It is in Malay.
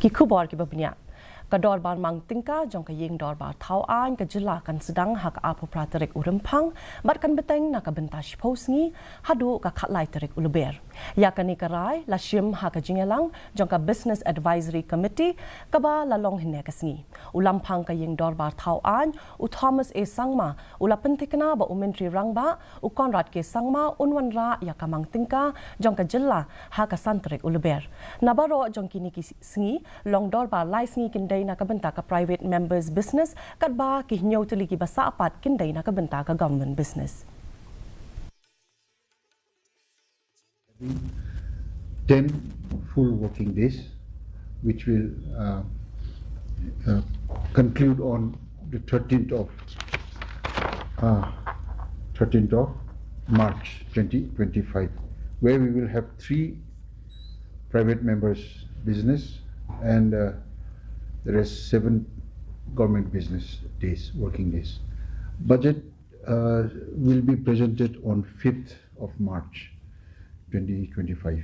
ki khubor ki babnya ka Dorbar Mang Tyngka jong ka Ïingdorbar Thawaiñ ka Jylla kan Sdang hak apo Tarik Rymphang bat kan beteng na ka bentas posngi hadu ka khatlai Tarik uluber ya kan ikarai la shim hak ka jingelang jong ka Business Advisory Committee ka ba la long hine ka sngi ulampang ka Ïingdorbar Thawaiñ u Thomas A Sangma ula pentikna ba umentri rangba u Konrad ke Sangma unwan ra ya ka Mang Tyngka jong ka Jylla hak ka Tarik uluber nabaro jong kini ki sngi long Dorbar lai sngi kin na kabenta ka private members business kat ba ki nyaw tuli ki basa apat kinday na kabenta ka government business. 10 full working days which will conclude on the 13th of March 2025 where we will have 3 private members business and there is 7 government business days, working days. Budget will be presented on 5th of March 2025.